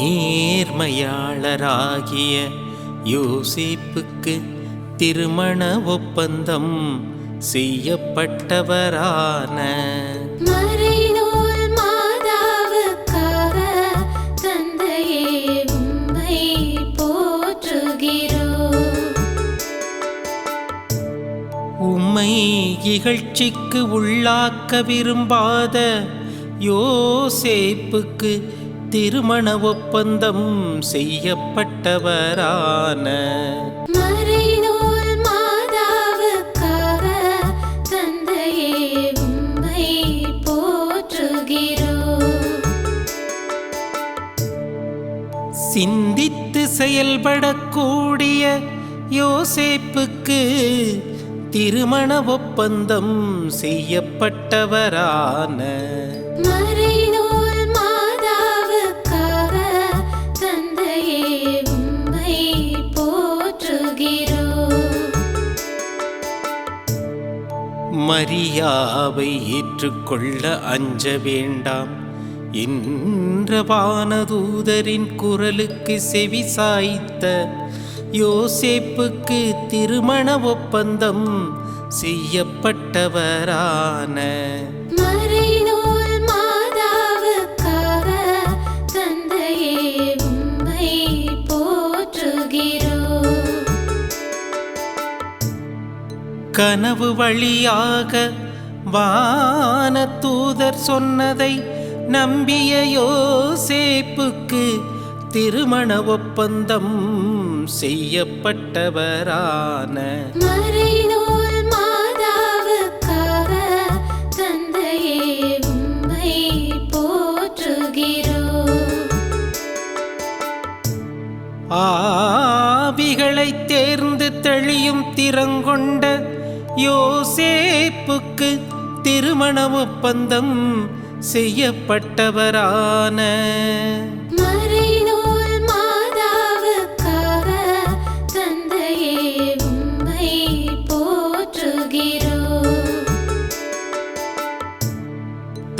நேர்மையாளராகிய யோசேப்புக்கு திருமண ஒப்பந்தம் செய்யப்பட்டவரான மறைநூல் மாதாவுக்காக தந்தையே உம்மை போற்றுகிறோம். உம்மை இகழ்ச்சிக்கு உள்ளாக்க விரும்பாத யோசேப்புக்கு திருமண ஒப்பந்தம் செய்யப்பட்டவரான மறைநூல் மாதாவுக்காக தந்தையே உம்மை போற்றுகிறோம். சிந்தித்து செயல்படக்கூடிய யோசேப்புக்கு திருமண ஒப்பந்தம் செய்யப்பட்டவரான மறைநூல் மாதாவுக்காக தந்தையே உம்மை போற்றுகிறோம். மரியாவை ஏற்றுக்கொள்ள அஞ்ச வேண்டாம் என்ற வானதூதரின் குரலுக்கு செவி சாய்த்த யோசேப்புக்கு திருமண ஒப்பந்தம் செய்யப்பட்டவரான மறைநூல் மாதாவுக்காக தந்தையே உம்மை போற்றுகிறோம். கனவு வழியாக வானதூதர் சொன்னதை நம்பிய யோசேப்புக்கு திருமண ஒப்பந்தம் செய்யப்பட்டவரான மறைநூல் மாதாவுக்காக தந்தையே உம்மை போற்றுகிறோம். ஆவிகளை தேர்ந்து தெளியும் திறங்கொண்ட யோசேப்புக்கு திருமண ஒப்பந்தம் செய்யப்பட்டவரான மறைநூல் மாதாவுக்காக தந்தையே உம்மை போற்றுகிறோம்.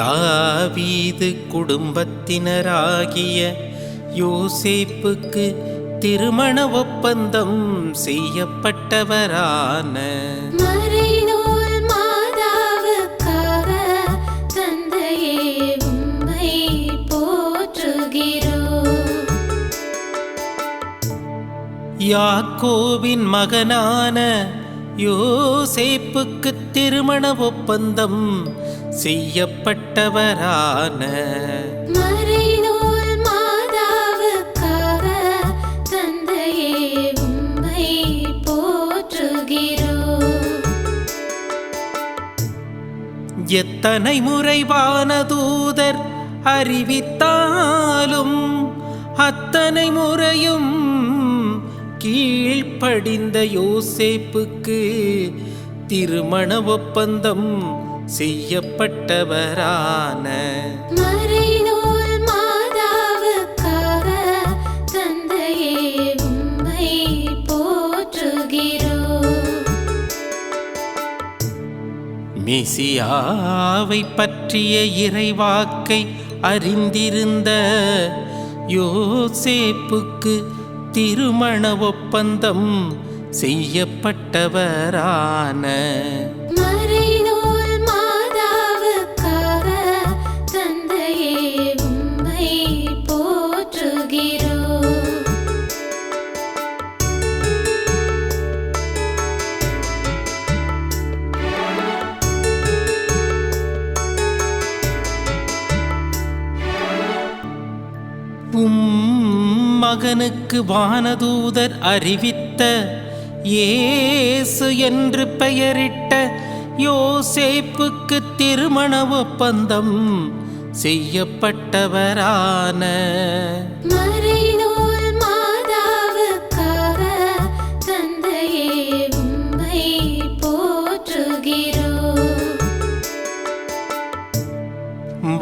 தாவீது குடும்பத்தினராகிய யோசேப்புக்கு திருமண ஒப்பந்தம் செய்யப்பட்டவரான மறைநூல் மாதாவுக்காக தந்தையே உம்மை போற்றுகிறோம். யாக்கோபின் மகனான யோசேப்புக்கு திருமண ஒப்பந்தம் செய்யப்பட்டவரான மறைநூல் மாதாவுக்காக தந்தையே உம்மை போற்றுகிறோம். எத்தனை முறை வானதூதர் அறிவித்தாலும் அத்தனை முறையும் கீழ்ப்படிந்த யோசேப்புக்கு திருமண ஒப்பந்தம் செய்யப்பட்டவரான மறைநூல் மாதாவுக்காக தந்தையே உம்மை போற்றுகிறோம். மெசியாவை பற்றிய இறைவாக்கை அறிந்திருந்த யோசேப்புக்கு திருமண ஒப்பந்தம் செய்யப்பட்டவரான மறைநூல் மாதாவுக்காக தந்தையே உம்மை போற்றுகிறோம். மகனுக்கு வானதூதர் அறிவித்த இயேசு என்று பெயரிட்ட யோசேப்புக்கு திருமண ஒப்பந்தம் செய்யப்பட்டவரான மறைநூல் மாதாவுக்காக தந்தையே உம்மை போற்றுகிறோம்.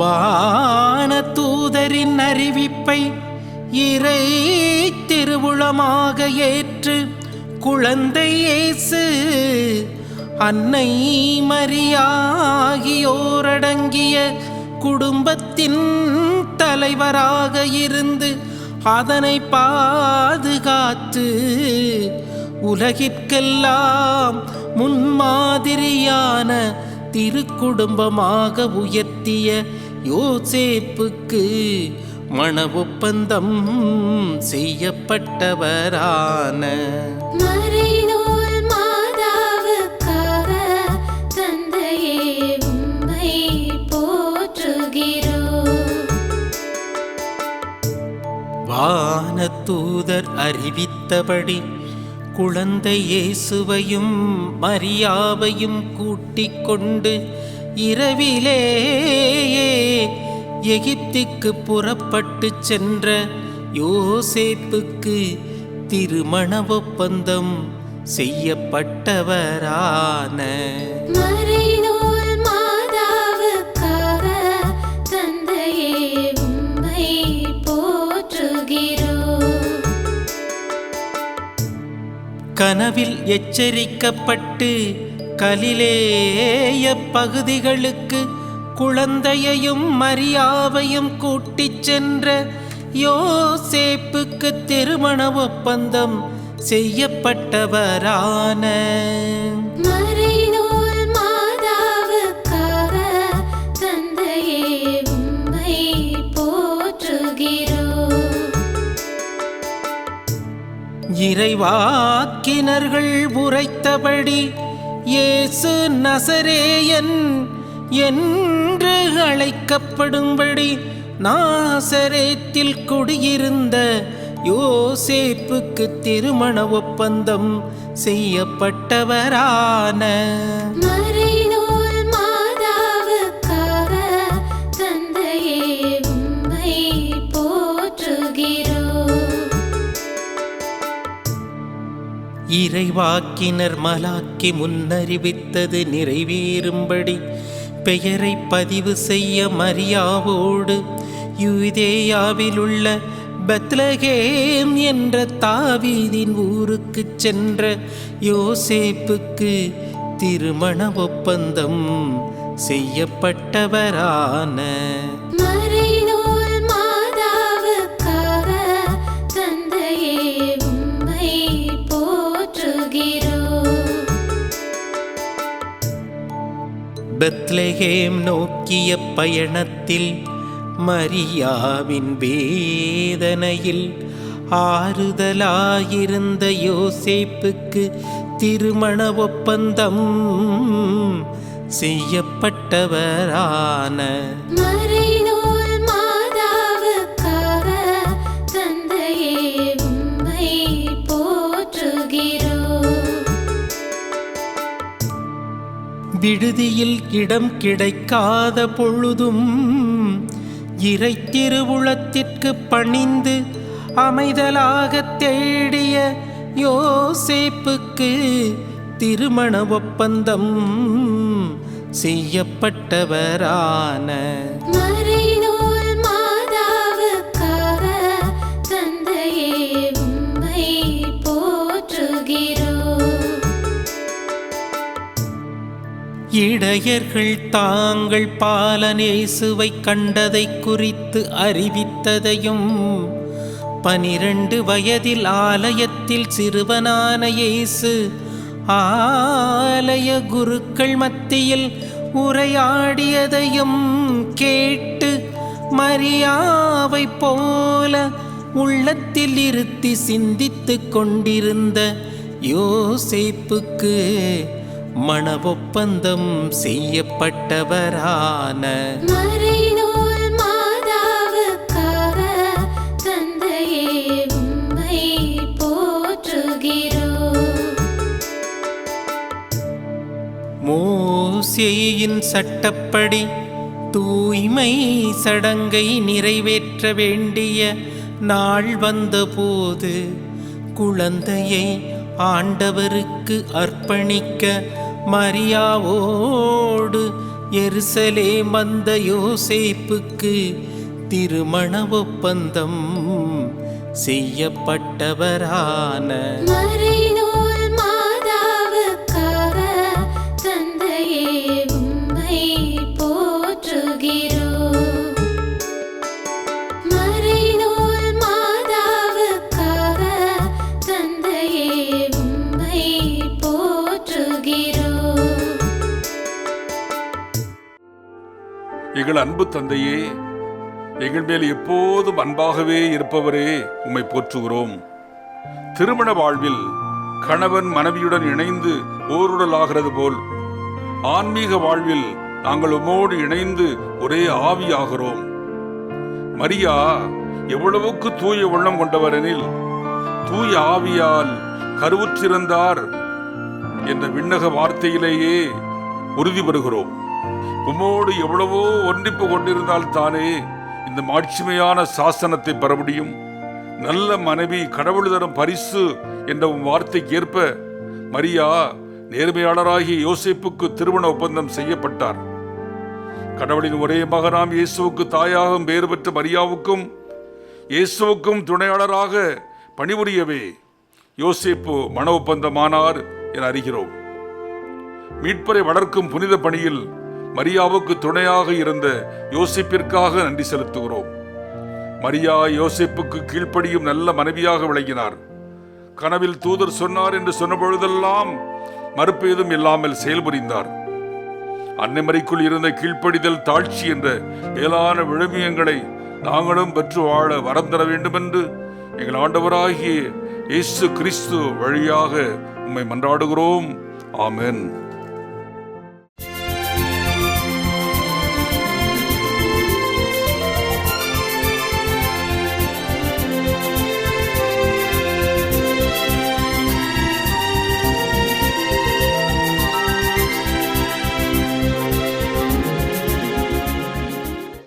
வானதூதரின் அறிவிப்பை இறை திருவுளமாக ஏற்று குழந்தை இயேசு அன்னை மரியாகியோரடங்கிய குடும்பத்தின் தலைவராக இருந்து அதனை பாதுகாத்து உலகிற்கெல்லாம் முன்மாதிரியான திருக்குடும்பமாக உயர்த்திய யோசேப்புக்கு மண ஒப்பந்தம் செய்யப்பட்டவரான மறைநூல் மாதாவுக்காக தந்தையே உம்மை போற்றுகிறோம். வானதூதர் அறிவித்தபடி குழந்தை இயேசுவையும் மரியாவையும் கூட்டிக் கொண்டு இரவிலேயே எகிப்துக்கு புறப்பட்டு சென்ற யோசேப்புக்கு திருமண ஒப்பந்தம் செய்யப்பட்டவரான மறைநூல் மாதாவுக்காக தந்தையே உம்மை போற்றுகிறோம். கனவில் எச்சரிக்கப்பட்டு கலிலேய பகுதிகளுக்கு குழந்தையையும் மரியாவையும் கூட்டிச் சென்ற யோசேப்புக்கு திருமண ஒப்பந்தம் செய்யப்பட்டவரான மறைநூல் மாதாவுக்காக தந்தையே உம்மை போற்றுகிறோம். இறைவாக்கினர்கள் உரைத்தபடி இயேசு நசரேயன் என்று அழைக்கப்படும்படி நாசரேத்தில் குடியிருந்த யோசேப்புக்கு திருமண ஒப்பந்தம் செய்யப்பட்டவரான மறைநூல் மாதாவுக்காக தந்தையே உம்மை போற்றுகிறோம். இறைவாக்கினர் மலாக்கி முன்னறிவித்தது நிறைவேறும்படி பெயரை பதிவு செய்ய மரியாவோடு யூதேயாவிலுள்ள பெத்லகேம் என்ற தாவீதின் ஊருக்கு சென்ற யோசேப்புக்கு திருமண ஒப்பந்தம் செய்யப்பட்டவரான மறைநூல் மாதாவுக்காக தந்தையே உம்மை போற்றுகிறோம். பெத்லகேம் நோக்கிய பயணத்தில் மரியாவின் வேதனையில் ஆறுதலாயிருந்த யோசேப்புக்கு திருமண ஒப்பந்தம் செய்யப்பட்டவரான மறைநூல் மாதாவுக்காக தந்தையே உம்மை போற்றுகிறோம். விடுதியில் இடம் கிடைக்காத பொழுதும் இறை திருவுளத்திற்கு பணிந்து அமைதலாக தேடிய யோசேப்புக்கு திருமண ஒப்பந்தம் செய்யப்பட்டவரான மறைநூல் மாதாவுக்காக தந்தையே உம்மை போற்றுகிறோம். இடையர்கள் தாங்கள் பாலனேசுவை கண்டதை குறித்து அறிவித்ததையும் 12 வயதில் ஆலயத்தில் சிறுவனான இயேசு ஆலய குருக்கள் மத்தியில் உரையாடியதையும் கேட்டு மரியாவை போல உள்ளத்தில் இருத்தி சிந்தித்துக் கொண்டிருந்த யோசேப்புக்கு மண ஒப்பந்தம் செய்யப்பட்டவரான மறைநூல் மாதாவுக்காக தந்தையே உம்மை போற்றுகிறோம். மோசேயின் சட்டப்படி தூய்மை சடங்கை நிறைவேற்ற வேண்டிய நாள் வந்தபோது குழந்தையை ஆண்டவருக்கு அர்ப்பணிக்க மரியாவோடு எருசலேம் வந்த யோசேப்புக்கு திருமண ஒப்பந்தம் செய்யப்பட்டவரான மறைநூல் மாதாவுக்காக தந்தையே உம்மை போற்றுகிறோம். மறைநூல் மாதா அன்பு தந்தையே, எங்கள் மேல் எப்போதும் அன்பாகவே இருப்பவரே, உம்மை போற்றுகிறோம். திருமண வாழ்வில் கணவன் மனைவியுடன் இணைந்து ஓருடலாகிறது போல் ஆன்மீக வாழ்வில் நாங்கள் உம்மோடு இணைந்து ஒரே ஆவியாகிறோம். மரியா எவ்வளவுக்கு தூய உள்ளம் கொண்டவரெனில் தூய ஆவியால் கருவுற்றிருந்தார் என்ற விண்ணக வார்த்தையிலேயே உறுதி பெறுகிறோம். உம்மோடு எவ்வளவோ ஒன்றிப்பு கொண்டிருந்தால் தானே இந்த மாட்சிமையான சாசனத்தை பெற முடியும். நல்ல மனைவி கடவுள் தரும் பரிசு என்ற உம் வார்த்தைக்கு ஏற்ப மரியா நேர்மையாளராகிய யோசேப்புக்கு திருமண ஒப்பந்தம் செய்யப்பட்டார். கடவுளின் ஒரே மகனாம் இயேசுவுக்கு தாயாகவும் பேறு பெற்ற மரியாவுக்கும் இயேசுவுக்கும் துணையாளராக பணிபுரியவே யோசேப்பு மன ஒப்பந்தமானார் என அறிகிறோம். மீட்பரை வளர்க்கும் புனித பணியில் மரியாவுக்கு துணையாக இருந்த யோசேப்பிற்காக நன்றி செலுத்துகிறோம். மரியா யோசேப்புக்கு கீழ்ப்படியும் நல்ல மனைவியாக விளங்கினார். கனவில் தூதர் சொன்னார் என்று சொன்ன பொழுதெல்லாம் மறுப்பேதும் இல்லாமல் செயல்புரிந்தார். அன்னைமரிக்குள் இருந்த கீழ்ப்படிதல் தாழ்ச்சி என்ற மேலான விழுமியங்களை நாங்களும் பெற்று வாழ வரம் தர வேண்டும் என்று எங்கள் ஆண்டவராகிய இயேசு கிறிஸ்து வழியாக உம்மை மன்றாடுகிறோம். ஆமென்.